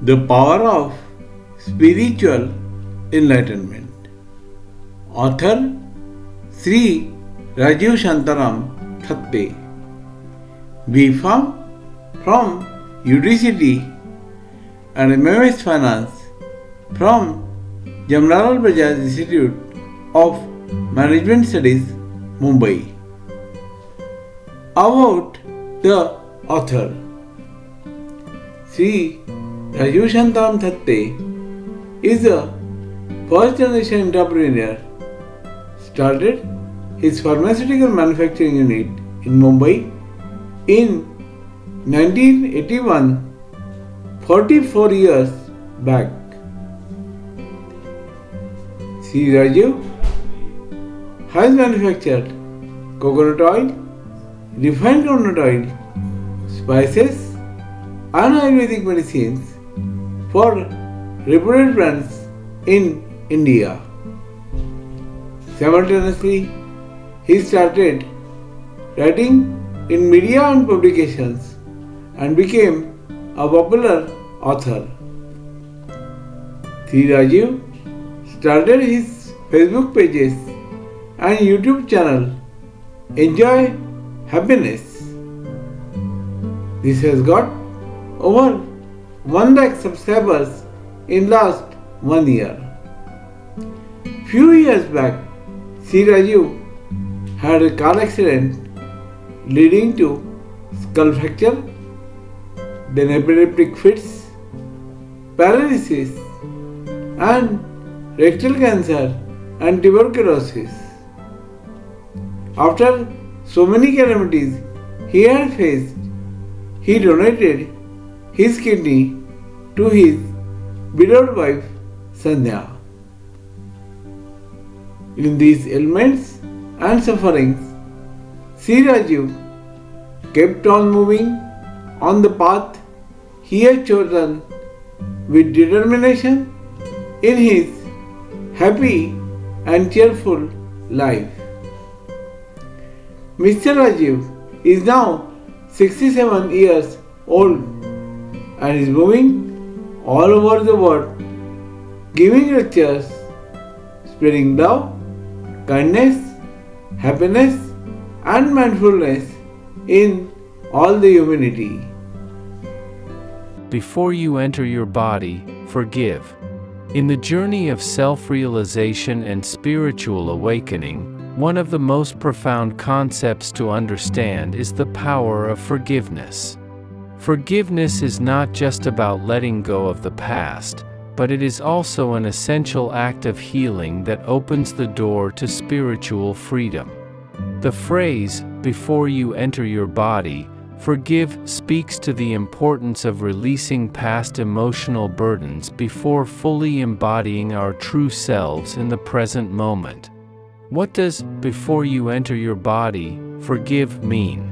The power of spiritual enlightenment. Author Shri Rajeev Thatte. We from UDCT and MMS Finance from Jamnalal Bajaj Institute of Management Studies, Mumbai. About the author. Shri Rajeev Thatte is a first generation entrepreneur. Started his pharmaceutical manufacturing unit in Mumbai in 1981, 44 years back. Shri Rajeev has manufactured coconut oil, refined coconut oil, spices, and Ayurvedic medicines for reputed brands in India. Simultaneously, he started writing in media and publications and became a popular author. Shri Rajeev started his Facebook pages and YouTube channel Enjoy Happiness. This has got over 1 lakh subscribers in last 1 year. Few years back, Shri Rajeev had a car accident leading to skull fracture, then epileptic fits, paralysis, and rectal cancer and tuberculosis. After so many calamities he had faced, he donated his kidney to his beloved wife Sandhya. In these ailments and sufferings, Shri Rajeev kept on moving on the path he had chosen with determination in his happy and cheerful life. Mr. Rajeev is now 67 years old and is moving all over the world, giving lectures, spreading love, kindness, happiness, and mindfulness in all the humanity. Before you enter your body, forgive. In the journey of self-realization and spiritual awakening, one of the most profound concepts to understand is the power of forgiveness. Forgiveness is not just about letting go of the past, but it is also an essential act of healing that opens the door to spiritual freedom. The phrase, "before you enter your body, forgive," speaks to the importance of releasing past emotional burdens before fully embodying our true selves in the present moment. What does "before you enter your body, forgive" mean?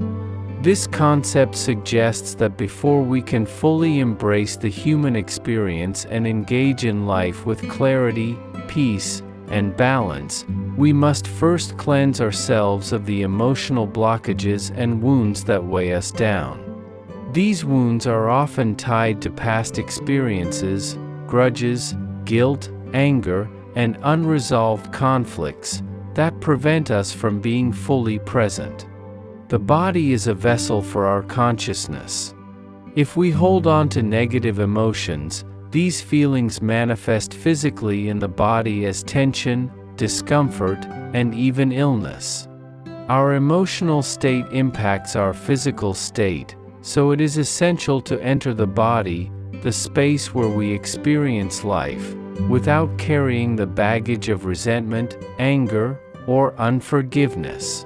This concept suggests that before we can fully embrace the human experience and engage in life with clarity, peace, and balance, we must first cleanse ourselves of the emotional blockages and wounds that weigh us down. These wounds are often tied to past experiences, grudges, guilt, anger, and unresolved conflicts that prevent us from being fully present. The body is a vessel for our consciousness. If we hold on to negative emotions, these feelings manifest physically in the body as tension, discomfort, and even illness. Our emotional state impacts our physical state, so it is essential to enter the body, the space where we experience life, without carrying the baggage of resentment, anger, or unforgiveness.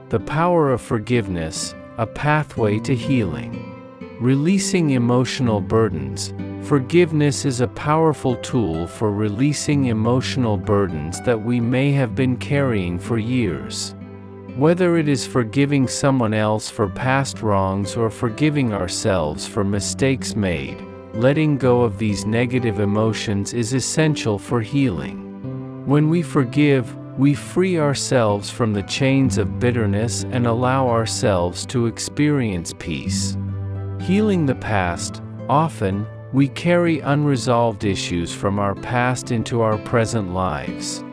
The power of forgiveness, a pathway to healing. Releasing emotional burdens. Forgiveness is a powerful tool for releasing emotional burdens that we may have been carrying for years. Whether it is forgiving someone else for past wrongs or forgiving ourselves for mistakes made, letting go of these negative emotions is essential for healing. When we forgive, we free ourselves from the chains of bitterness and allow ourselves to experience peace. Healing the past, often, we carry unresolved issues from our past into our present lives.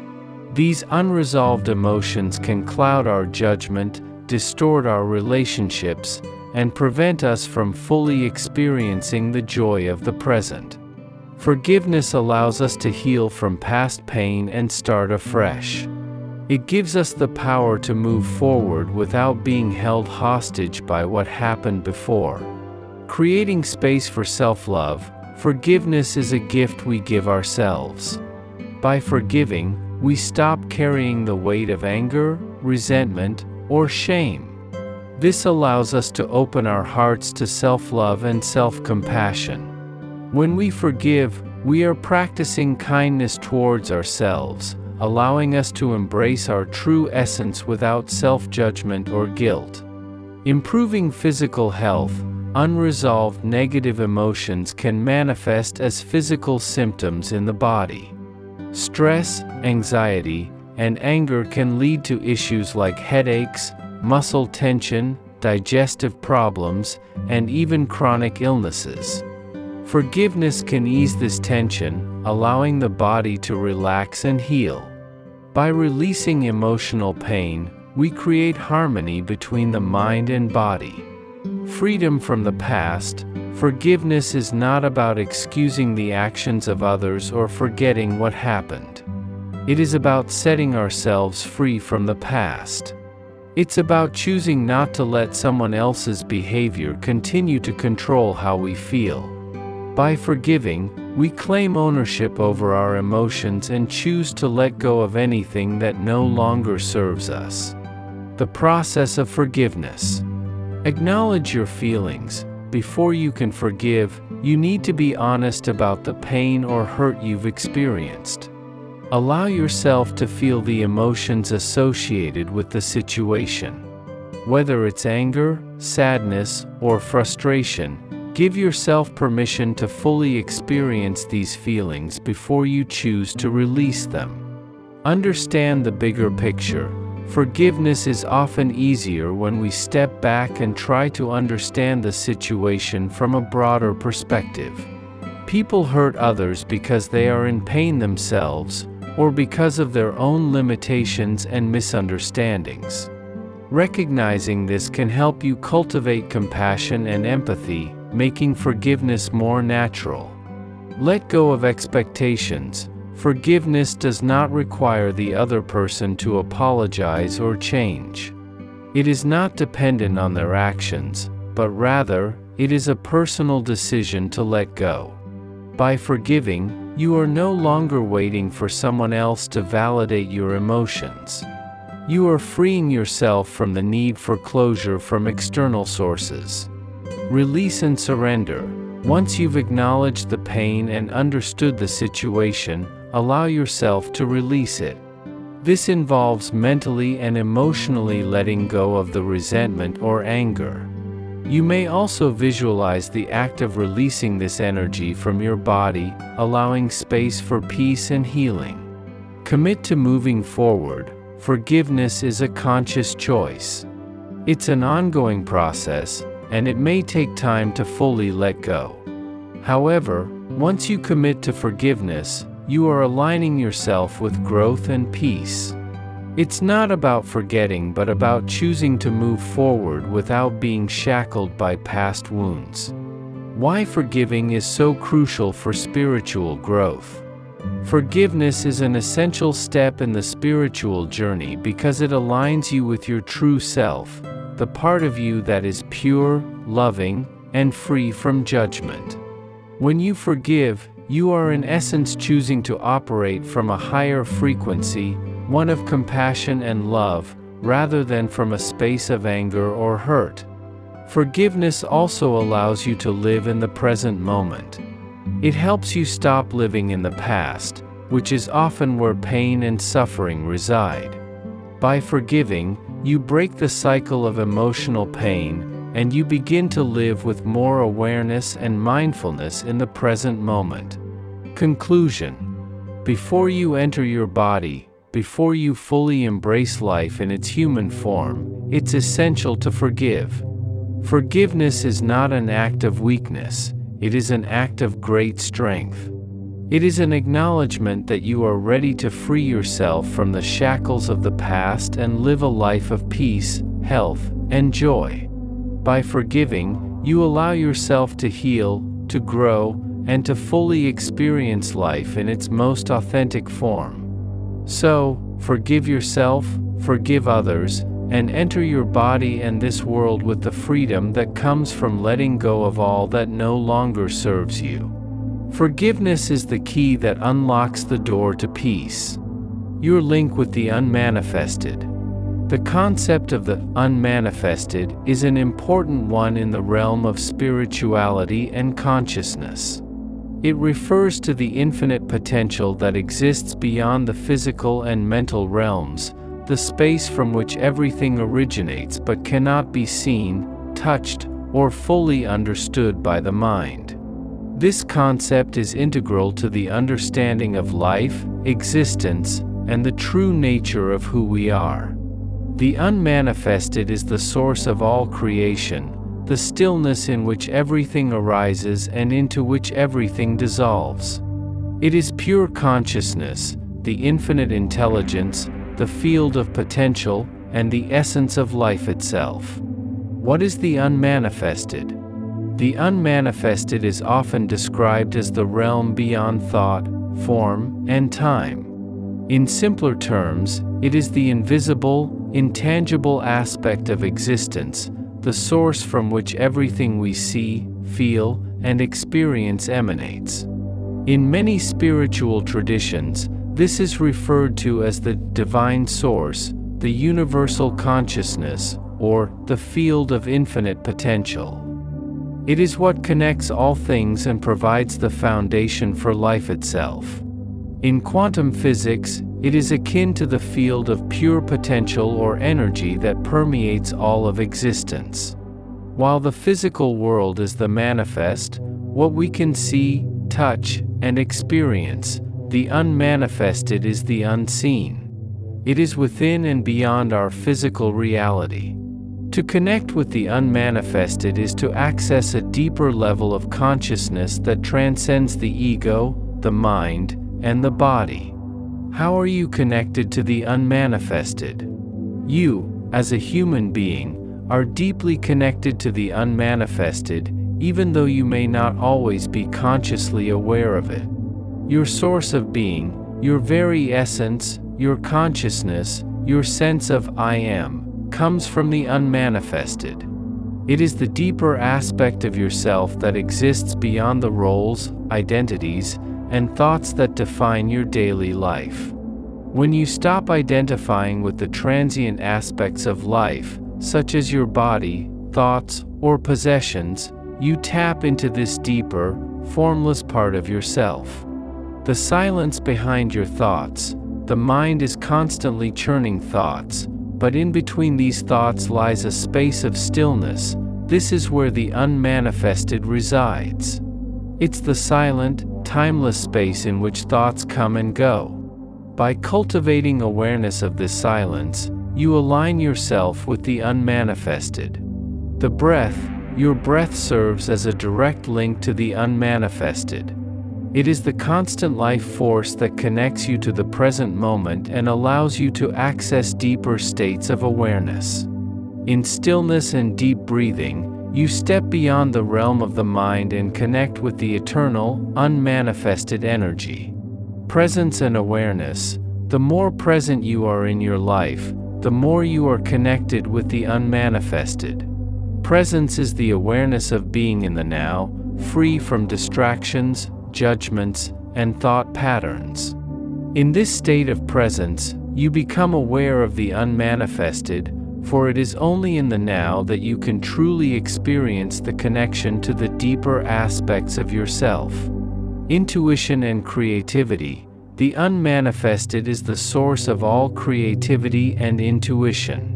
These unresolved emotions can cloud our judgment, distort our relationships, and prevent us from fully experiencing the joy of the present. Forgiveness allows us to heal from past pain and start afresh. It gives us the power to move forward without being held hostage by what happened before. Creating space for self-love, forgiveness is a gift we give ourselves. By forgiving, we stop carrying the weight of anger, resentment, or shame. This allows us to open our hearts to self-love and self-compassion. When we forgive, we are practicing kindness towards ourselves, allowing us to embrace our true essence without self-judgment or guilt. Improving physical health, unresolved negative emotions can manifest as physical symptoms in the body. Stress, anxiety, and anger can lead to issues like headaches, muscle tension, digestive problems, and even chronic illnesses. Forgiveness can ease this tension, allowing the body to relax and heal. By releasing emotional pain, we create harmony between the mind and body. Freedom from the past, forgiveness is not about excusing the actions of others or forgetting what happened. It is about setting ourselves free from the past. It's about choosing not to let someone else's behavior continue to control how we feel. By forgiving, we claim ownership over our emotions and choose to let go of anything that no longer serves us. The process of forgiveness. Acknowledge your feelings. Before you can forgive, you need to be honest about the pain or hurt you've experienced. Allow yourself to feel the emotions associated with the situation. Whether it's anger, sadness, or frustration, give yourself permission to fully experience these feelings before you choose to release them. Understand the bigger picture. Forgiveness is often easier when we step back and try to understand the situation from a broader perspective. People hurt others because they are in pain themselves, or because of their own limitations and misunderstandings. Recognizing this can help you cultivate compassion and empathy, making forgiveness more natural. Let go of expectations. Forgiveness does not require the other person to apologize or change. It is not dependent on their actions, but rather, it is a personal decision to let go. By forgiving, you are no longer waiting for someone else to validate your emotions. You are freeing yourself from the need for closure from external sources. Release and surrender. Once you've acknowledged the pain and understood the situation, allow yourself to release it. This involves mentally and emotionally letting go of the resentment or anger. You may also visualize the act of releasing this energy from your body, allowing space for peace and healing. Commit to moving forward. Forgiveness is a conscious choice. It's an ongoing process, and it may take time to fully let go. However, once you commit to forgiveness, you are aligning yourself with growth and peace. It's not about forgetting but about choosing to move forward without being shackled by past wounds. Why forgiving is so crucial for spiritual growth. Forgiveness is an essential step in the spiritual journey because it aligns you with your true self, the part of you that is pure, loving, and free from judgment. When you forgive, you are in essence choosing to operate from a higher frequency, one of compassion and love, rather than from a space of anger or hurt. Forgiveness also allows you to live in the present moment. It helps you stop living in the past, which is often where pain and suffering reside. By forgiving, you break the cycle of emotional pain, and you begin to live with more awareness and mindfulness in the present moment. Conclusion. Before you enter your body, before you fully embrace life in its human form, it's essential to forgive. Forgiveness is not an act of weakness, It is an act of great strength. It is an acknowledgement that you are ready to free yourself from the shackles of the past and live a life of peace, health, and joy. By forgiving, you allow yourself to heal, to grow, and to fully experience life in its most authentic form. So, forgive yourself, forgive others, and enter your body and this world with the freedom that comes from letting go of all that no longer serves you. Forgiveness is the key that unlocks the door to peace. Your link with the unmanifested. The concept of the unmanifested is an important one in the realm of spirituality and consciousness. It refers to the infinite potential that exists beyond the physical and mental realms, the space from which everything originates but cannot be seen, touched, or fully understood by the mind. This concept is integral to the understanding of life, existence, and the true nature of who we are. The unmanifested is the source of all creation, the stillness in which everything arises and into which everything dissolves. It is pure consciousness, the infinite intelligence, the field of potential, and the essence of life itself. What is the unmanifested? The unmanifested is often described as the realm beyond thought, form, and time. In simpler terms, it is the invisible, intangible aspect of existence, the source from which everything we see, feel, and experience emanates. In many spiritual traditions, this is referred to as the divine source, the universal consciousness, or the field of infinite potential. It is what connects all things and provides the foundation for life itself. In quantum physics, it is akin to the field of pure potential or energy that permeates all of existence. While the physical world is the manifest, what we can see, touch, and experience, the unmanifested is the unseen. It is within and beyond our physical reality. To connect with the unmanifested is to access a deeper level of consciousness that transcends the ego, the mind, and the body. How are you connected to the unmanifested? You, as a human being, are deeply connected to the unmanifested, even though you may not always be consciously aware of it. Your source of being, your very essence, your consciousness, your sense of I am, comes from the unmanifested. It is the deeper aspect of yourself that exists beyond the roles, identities, and thoughts that define your daily life. When you stop identifying with the transient aspects of life, such as your body, thoughts, or possessions, you tap into this deeper, formless part of yourself. The silence behind your thoughts. The mind is constantly churning thoughts, but in between these thoughts lies a space of stillness. This is where the unmanifested resides. It's the silent, timeless space in which thoughts come and go. By cultivating awareness of this silence, you align yourself with the unmanifested. The breath, your breath serves as a direct link to the unmanifested. It is the constant life force that connects you to the present moment and allows you to access deeper states of awareness. In stillness and deep breathing, you step beyond the realm of the mind and connect with the eternal, unmanifested energy. Presence and awareness. The more present you are in your life, the more you are connected with the unmanifested. Presence is the awareness of being in the now, free from distractions, judgments, and thought patterns. In this state of presence, you become aware of the unmanifested, for it is only in the now that you can truly experience the connection to the deeper aspects of yourself. Intuition and creativity. The unmanifested is the source of all creativity and intuition.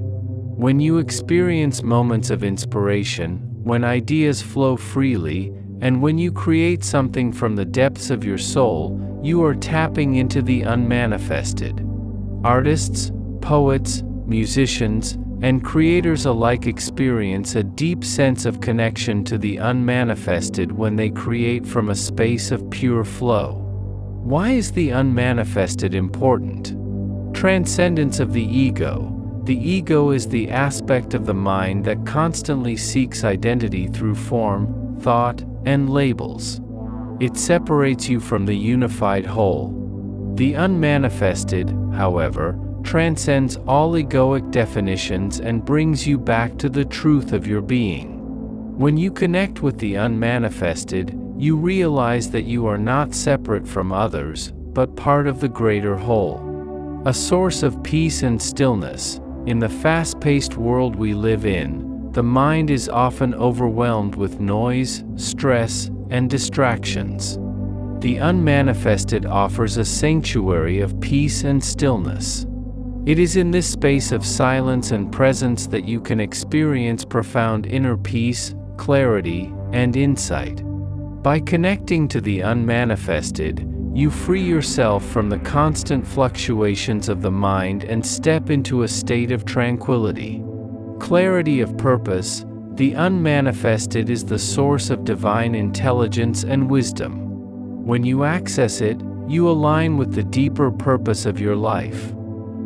When you experience moments of inspiration, when ideas flow freely, and when you create something from the depths of your soul, you are tapping into the unmanifested. Artists, poets, musicians, and creators alike experience a deep sense of connection to the unmanifested when they create from a space of pure flow. Why is the unmanifested important? Transcendence of the ego. The ego is the aspect of the mind that constantly seeks identity through form, thought, and labels. It separates you from the unified whole. The unmanifested, however, transcends all egoic definitions and brings you back to the truth of your being. When you connect with the unmanifested, you realize that you are not separate from others, but part of the greater whole. A source of peace and stillness. In the fast-paced world we live in, the mind is often overwhelmed with noise, stress, and distractions. The unmanifested offers a sanctuary of peace and stillness. It is in this space of silence and presence that you can experience profound inner peace, clarity, and insight. By connecting to the unmanifested, you free yourself from the constant fluctuations of the mind and step into a state of tranquility. Clarity of purpose. The unmanifested is the source of divine intelligence and wisdom. When you access it, you align with the deeper purpose of your life.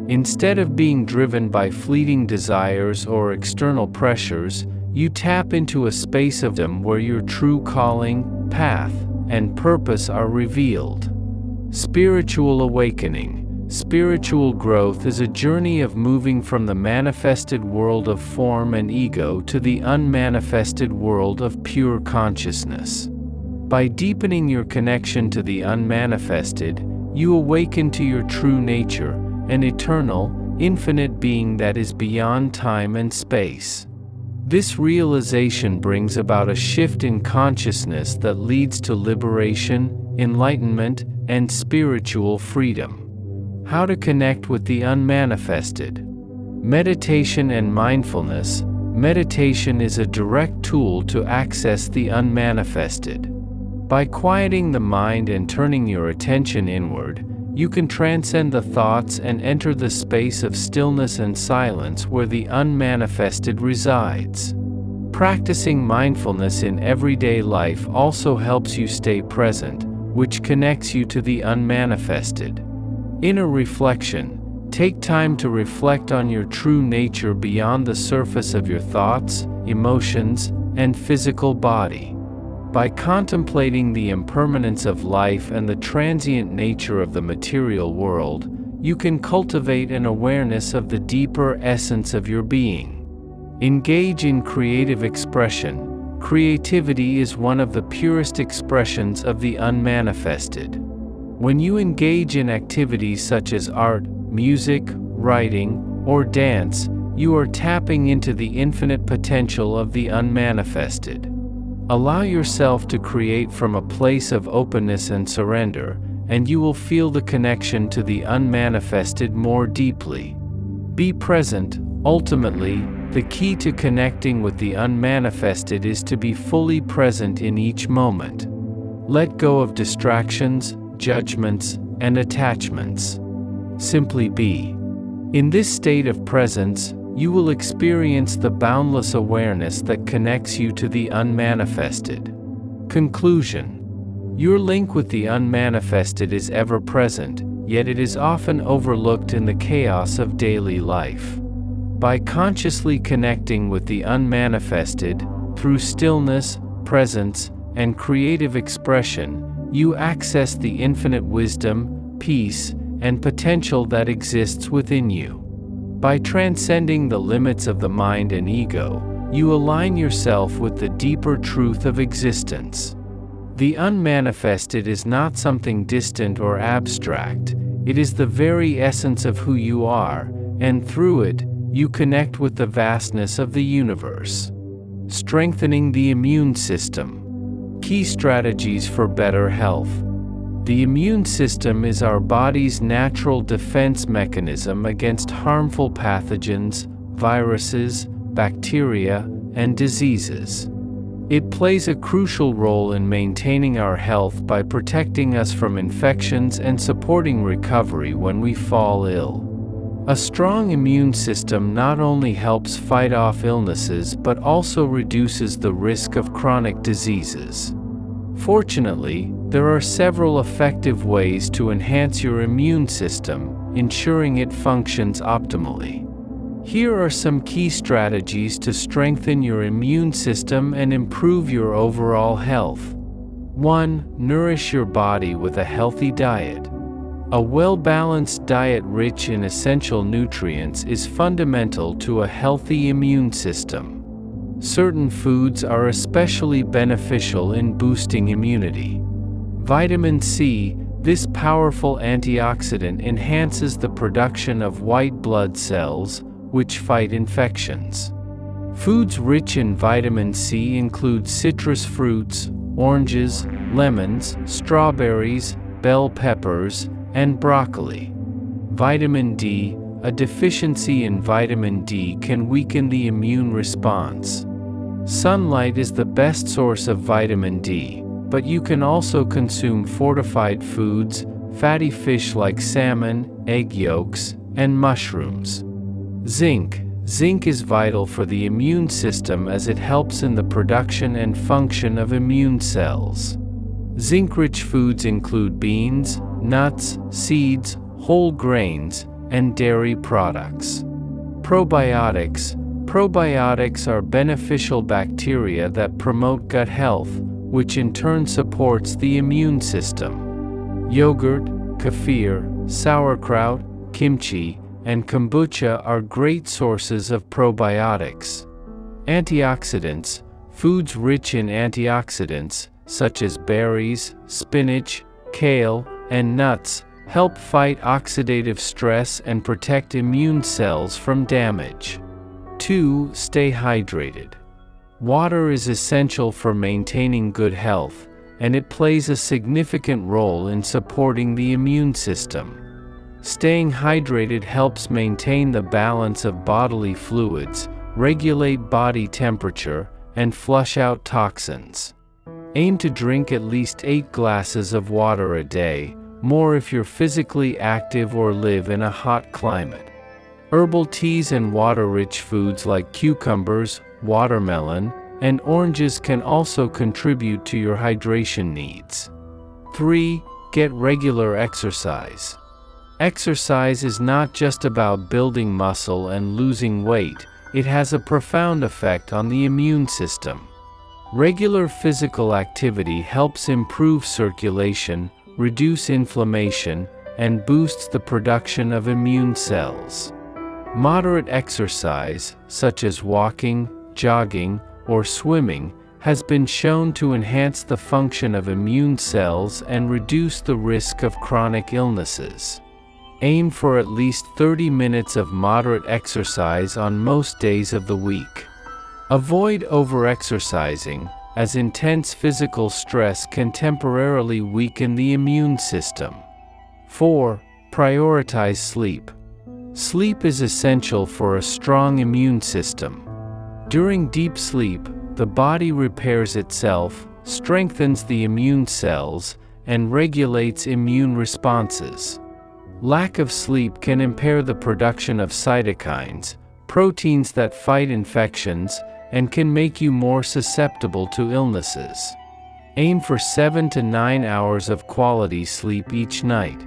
Instead of being driven by fleeting desires or external pressures, you tap into a space of wisdom where your true calling, path, and purpose are revealed. Spiritual awakening. Spiritual growth is a journey of moving from the manifested world of form and ego to the unmanifested world of pure consciousness. By deepening your connection to the unmanifested, you awaken to your true nature, an eternal, infinite being that is beyond time and space. This realization brings about a shift in consciousness that leads to liberation, enlightenment, and spiritual freedom. How to connect with the unmanifested. Meditation and mindfulness. Meditation is a direct tool to access the unmanifested. By quieting the mind and turning your attention inward, you can transcend the thoughts and enter the space of stillness and silence where the unmanifested resides. Practicing mindfulness in everyday life also helps you stay present, which connects you to the unmanifested. Inner reflection. Take time to reflect on your true nature beyond the surface of your thoughts, emotions, and physical body. By contemplating the impermanence of life and the transient nature of the material world, you can cultivate an awareness of the deeper essence of your being. Engage in creative expression. Creativity is one of the purest expressions of the unmanifested. When you engage in activities such as art, music, writing, or dance, you are tapping into the infinite potential of the unmanifested. Allow yourself to create from a place of openness and surrender, and you will feel the connection to the unmanifested more deeply. Be present. Ultimately, the key to connecting with the unmanifested is to be fully present in each moment. Let go of distractions, judgments, and attachments. Simply be. In this state of presence, you will experience the boundless awareness that connects you to the unmanifested. Conclusion. Your link with the unmanifested is ever present, yet it is often overlooked in the chaos of daily life. By consciously connecting with the unmanifested, through stillness, presence, and creative expression, you access the infinite wisdom, peace, and potential that exists within you. By transcending the limits of the mind and ego, you align yourself with the deeper truth of existence. The unmanifested is not something distant or abstract, it is the very essence of who you are, and through it, you connect with the vastness of the universe. Strengthening the immune system. Key strategies for better health. The immune system is our body's natural defense mechanism against harmful pathogens, viruses, bacteria, and diseases. It plays a crucial role in maintaining our health by protecting us from infections and supporting recovery when we fall ill. A strong immune system not only helps fight off illnesses but also reduces the risk of chronic diseases. Fortunately, there are several effective ways to enhance your immune system, ensuring it functions optimally. Here are some key strategies to strengthen your immune system and improve your overall health. 1. Nourish your body with a healthy diet. A well-balanced diet rich in essential nutrients is fundamental to a healthy immune system. Certain foods are especially beneficial in boosting immunity. Vitamin C, this powerful antioxidant, enhances the production of white blood cells, which fight infections. Foods rich in vitamin C include citrus fruits, oranges, lemons, strawberries, bell peppers, and broccoli. Vitamin D, a deficiency in vitamin D can weaken the immune response. Sunlight is the best source of vitamin D, but you can also consume fortified foods, fatty fish like salmon, egg yolks, and mushrooms. Zinc. Zinc is vital for the immune system as it helps in the production and function of immune cells. Zinc-rich foods include beans, nuts, seeds, whole grains, and dairy products. Probiotics. Probiotics are beneficial bacteria that promote gut health, which in turn supports the immune system. Yogurt, kefir, sauerkraut, kimchi, and kombucha are great sources of probiotics. Antioxidants. Foods rich in antioxidants, such as berries, spinach, kale, and nuts, help fight oxidative stress and protect immune cells from damage. 2. Stay hydrated. Water is essential for maintaining good health, and it plays a significant role in supporting the immune system. Staying hydrated helps maintain the balance of bodily fluids, regulate body temperature, and flush out toxins. Aim to drink at least 8 glasses of water a day, more if you're physically active or live in a hot climate. Herbal teas and water-rich foods like cucumbers, watermelon, and oranges can also contribute to your hydration needs. 3. Get regular exercise. Exercise is not just about building muscle and losing weight, it has a profound effect on the immune system. Regular physical activity helps improve circulation, reduce inflammation, and boosts the production of immune cells. Moderate exercise, such as walking, jogging, or swimming, has been shown to enhance the function of immune cells and reduce the risk of chronic illnesses. Aim for at least 30 minutes of moderate exercise on most days of the week. Avoid overexercising, as intense physical stress can temporarily weaken the immune system. 4. Prioritize sleep. Sleep is essential for a strong immune system. During deep sleep, the body repairs itself, strengthens the immune cells, and regulates immune responses. Lack of sleep can impair the production of cytokines, proteins that fight infections, and can make you more susceptible to illnesses. Aim for 7 to 9 hours of quality sleep each night.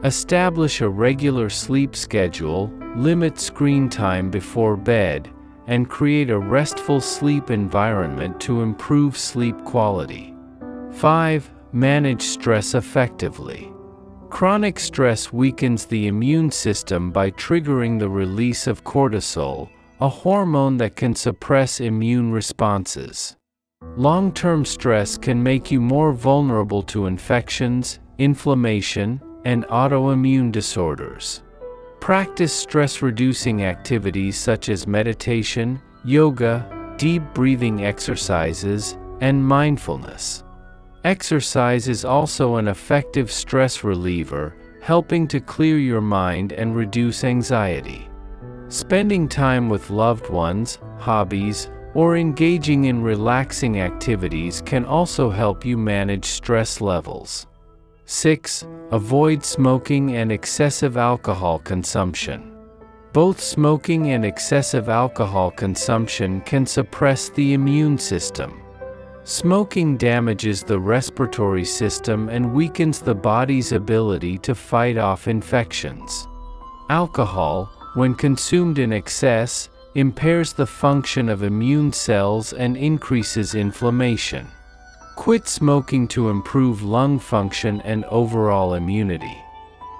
Establish a regular sleep schedule, limit screen time before bed, and create a restful sleep environment to improve sleep quality. 5. Manage stress effectively. Chronic stress weakens the immune system by triggering the release of cortisol, a hormone that can suppress immune responses. Long-term stress can make you more vulnerable to infections, inflammation, and autoimmune disorders. Practice stress-reducing activities such as meditation, yoga, deep breathing exercises, and mindfulness. Exercise is also an effective stress reliever, helping to clear your mind and reduce anxiety. Spending time with loved ones, hobbies, or engaging in relaxing activities can also help you manage stress levels. 6. Avoid smoking and excessive alcohol consumption. Both smoking and excessive alcohol consumption can suppress the immune system. Smoking damages the respiratory system and weakens the body's ability to fight off infections. Alcohol, when consumed in excess, impairs the function of immune cells and increases inflammation. Quit smoking to improve lung function and overall immunity.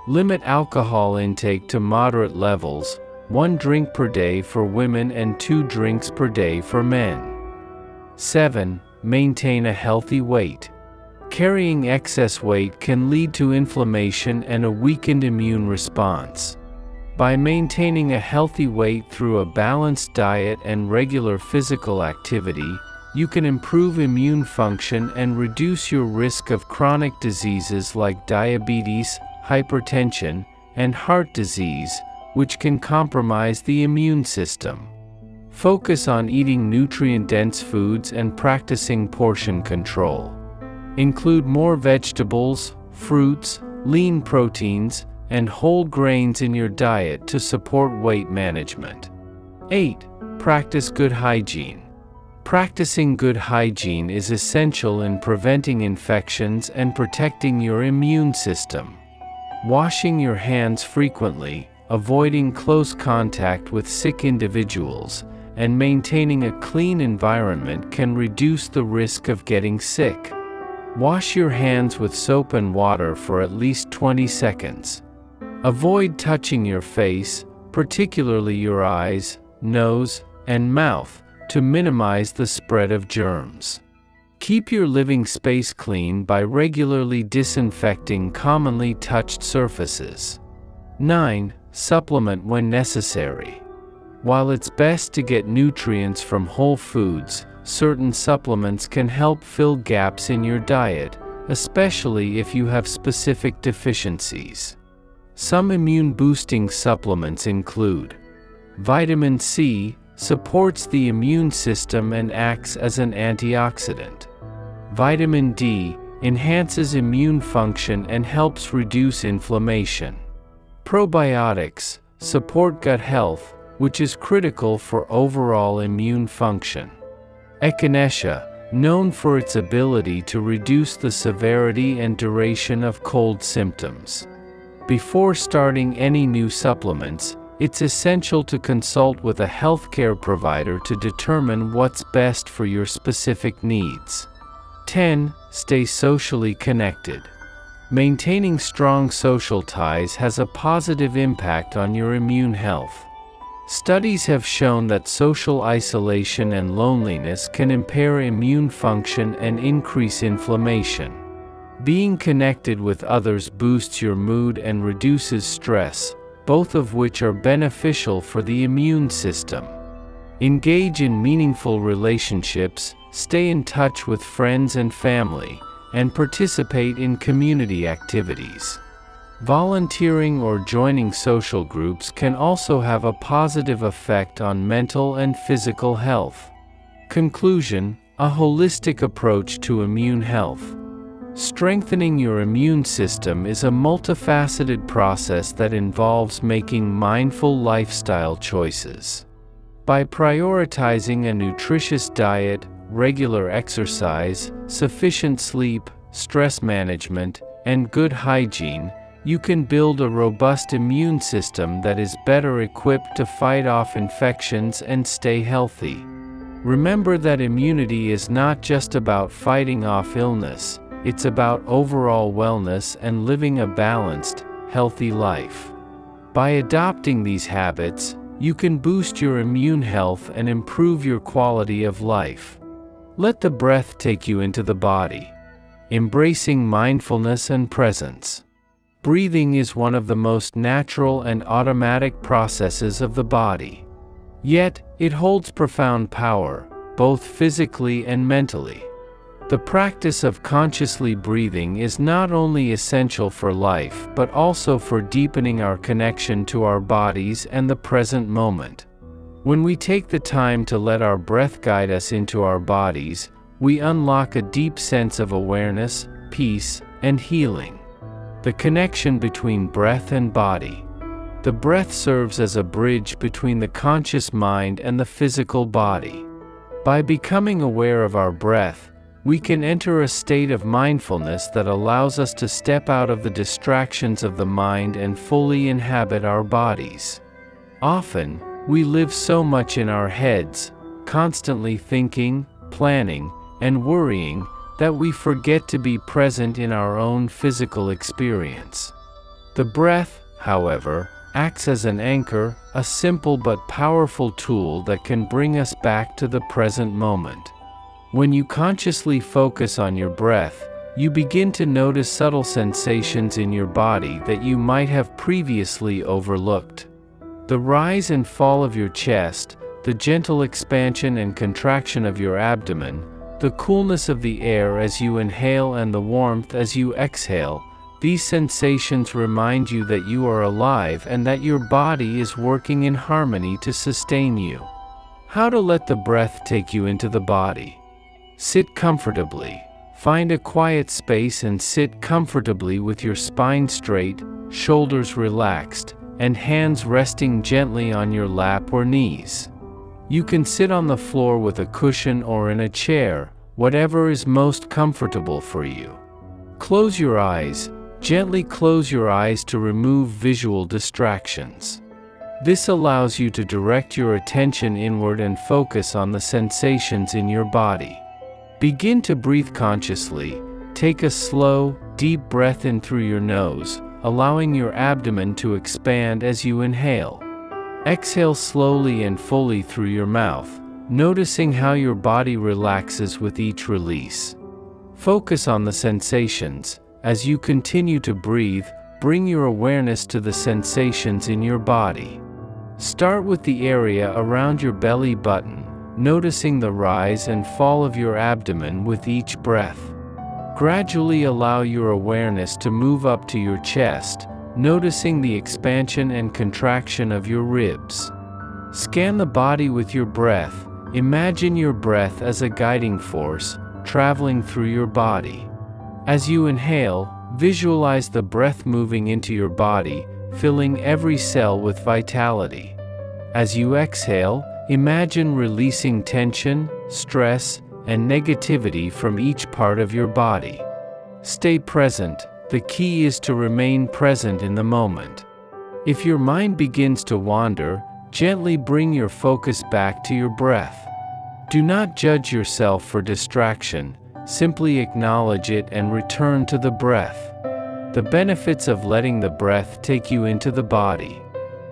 Limit alcohol intake to moderate levels, 1 drink per day for women and 2 drinks per day for men. 7. Maintain a healthy weight. Carrying excess weight can lead to inflammation and a weakened immune response. By maintaining a healthy weight through a balanced diet and regular physical activity, you can improve immune function and reduce your risk of chronic diseases like diabetes, hypertension, and heart disease, which can compromise the immune system. Focus on eating nutrient-dense foods and practicing portion control. Include more vegetables, fruits, lean proteins, and whole grains in your diet to support weight management. 8. Practice good hygiene. Practicing good hygiene is essential in preventing infections and protecting your immune system. Washing your hands frequently, avoiding close contact with sick individuals, and maintaining a clean environment can reduce the risk of getting sick. Wash your hands with soap and water for at least 20 seconds. Avoid touching your face, particularly your eyes, nose, and mouth, to minimize the spread of germs. Keep your living space clean by regularly disinfecting commonly touched surfaces. 9. Supplement when necessary. While it's best to get nutrients from whole foods, certain supplements can help fill gaps in your diet, especially if you have specific deficiencies. Some immune-boosting supplements include vitamin C, supports the immune system and acts as an antioxidant. Vitamin D, enhances immune function and helps reduce inflammation. Probiotics, support gut health, which is critical for overall immune function. Echinacea, known for its ability to reduce the severity and duration of cold symptoms. Before starting any new supplements, it's essential to consult with a healthcare provider to determine what's best for your specific needs. 10. Stay socially connected. Maintaining strong social ties has a positive impact on your immune health. Studies have shown that social isolation and loneliness can impair immune function and increase inflammation. Being connected with others boosts your mood and reduces stress, both of which are beneficial for the immune system. Engage in meaningful relationships, stay in touch with friends and family, and participate in community activities. Volunteering or joining social groups can also have a positive effect on mental and physical health. Conclusion: a holistic approach to immune health. Strengthening your immune system is a multifaceted process that involves making mindful lifestyle choices. By prioritizing a nutritious diet, regular exercise, sufficient sleep, stress management, and good hygiene, you can build a robust immune system that is better equipped to fight off infections and stay healthy. Remember that immunity is not just about fighting off illness, it's about overall wellness and living a balanced, healthy life. By adopting these habits, you can boost your immune health and improve your quality of life. Let the breath take you into the body. Embracing mindfulness and presence. Breathing is one of the most natural and automatic processes of the body. Yet, it holds profound power, both physically and mentally. The practice of consciously breathing is not only essential for life but also for deepening our connection to our bodies and the present moment. When we take the time to let our breath guide us into our bodies, we unlock a deep sense of awareness, peace, and healing. The connection between breath and body. The breath serves as a bridge between the conscious mind and the physical body. By becoming aware of our breath, we can enter a state of mindfulness that allows us to step out of the distractions of the mind and fully inhabit our bodies. Often, we live so much in our heads, constantly thinking, planning, and worrying, that we forget to be present in our own physical experience. The breath, however, acts as an anchor, a simple but powerful tool that can bring us back to the present moment. When you consciously focus on your breath, you begin to notice subtle sensations in your body that you might have previously overlooked. The rise and fall of your chest, the gentle expansion and contraction of your abdomen, the coolness of the air as you inhale and the warmth as you exhale, these sensations remind you that you are alive and that your body is working in harmony to sustain you. How to let the breath take you into the body. Sit comfortably. Find a quiet space and sit comfortably with your spine straight, shoulders relaxed, and hands resting gently on your lap or knees. You can sit on the floor with a cushion or in a chair, whatever is most comfortable for you. Close your eyes. Gently close your eyes to remove visual distractions. This allows you to direct your attention inward and focus on the sensations in your body. Begin to breathe consciously. Take a slow, deep breath in through your nose, allowing your abdomen to expand as you inhale. Exhale slowly and fully through your mouth, noticing how your body relaxes with each release. Focus on the sensations. As you continue to breathe, bring your awareness to the sensations in your body. Start with the area around your belly button, noticing the rise and fall of your abdomen with each breath. Gradually allow your awareness to move up to your chest, noticing the expansion and contraction of your ribs. Scan the body with your breath. Imagine your breath as a guiding force, traveling through your body. As you inhale, visualize the breath moving into your body, filling every cell with vitality. As you exhale, imagine releasing tension, stress, and negativity from each part of your body. Stay present. The key is to remain present in the moment. If your mind begins to wander, gently bring your focus back to your breath. Do not judge yourself for distraction. Simply acknowledge it and return to the breath. The benefits of letting the breath take you into the body.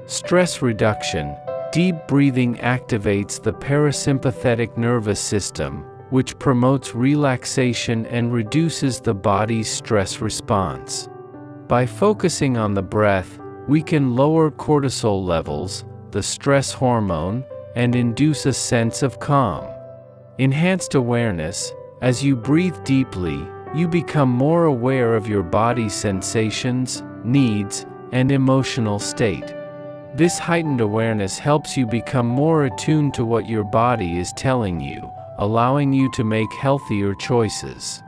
Stress reduction. Deep breathing activates the parasympathetic nervous system, which promotes relaxation and reduces the body's stress response. By focusing on the breath, we can lower cortisol levels, the stress hormone, and induce a sense of calm. Enhanced awareness. As you breathe deeply, you become more aware of your body's sensations, needs, and emotional state. This heightened awareness helps you become more attuned to what your body is telling you, allowing you to make healthier choices.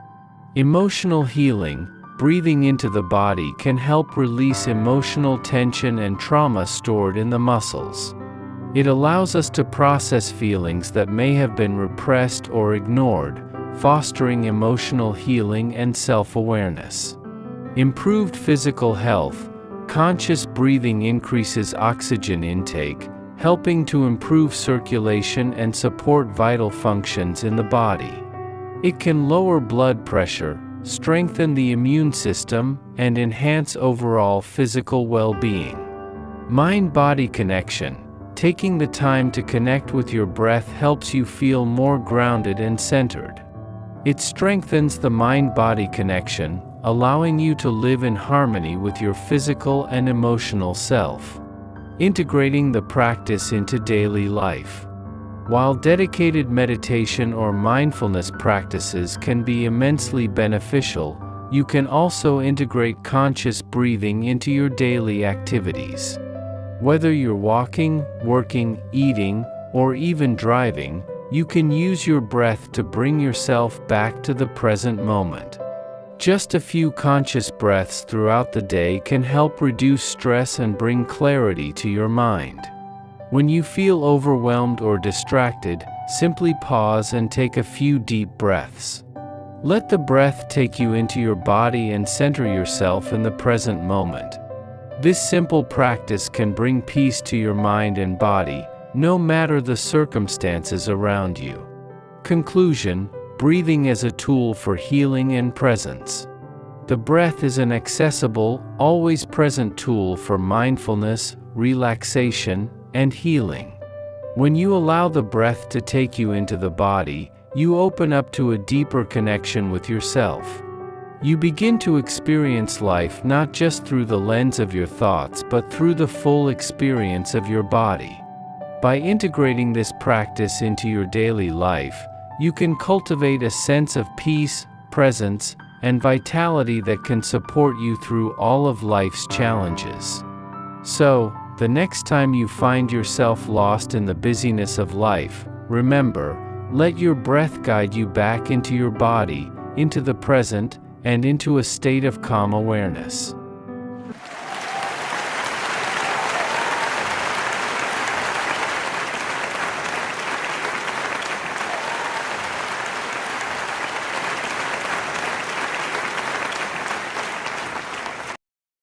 Emotional healing. Breathing into the body can help release emotional tension and trauma stored in the muscles. It allows us to process feelings that may have been repressed or ignored, fostering emotional healing and self-awareness. Improved physical health. Conscious breathing increases oxygen intake, helping to improve circulation and support vital functions in the body. It can lower blood pressure, strengthen the immune system, and enhance overall physical well-being. Mind-body connection. Taking the time to connect with your breath helps you feel more grounded and centered. It strengthens the mind-body connection, allowing you to live in harmony with your physical and emotional self. Integrating the practice into daily life. While dedicated meditation or mindfulness practices can be immensely beneficial, you can also integrate conscious breathing into your daily activities. Whether you're walking, working, eating, or even driving, you can use your breath to bring yourself back to the present moment. Just a few conscious breaths throughout the day can help reduce stress and bring clarity to your mind. When you feel overwhelmed or distracted, simply pause and take a few deep breaths. Let the breath take you into your body and center yourself in the present moment. This simple practice can bring peace to your mind and body, no matter the circumstances around you. Conclusion: breathing as a tool for healing and presence. The breath is an accessible, always present tool for mindfulness, relaxation, and healing. When you allow the breath to take you into the body, you open up to a deeper connection with yourself. You begin to experience life not just through the lens of your thoughts but through the full experience of your body. By integrating this practice into your daily life, you can cultivate a sense of peace, presence, and vitality that can support you through all of life's challenges. So, the next time you find yourself lost in the busyness of life, remember, let your breath guide you back into your body, into the present, and into a state of calm awareness.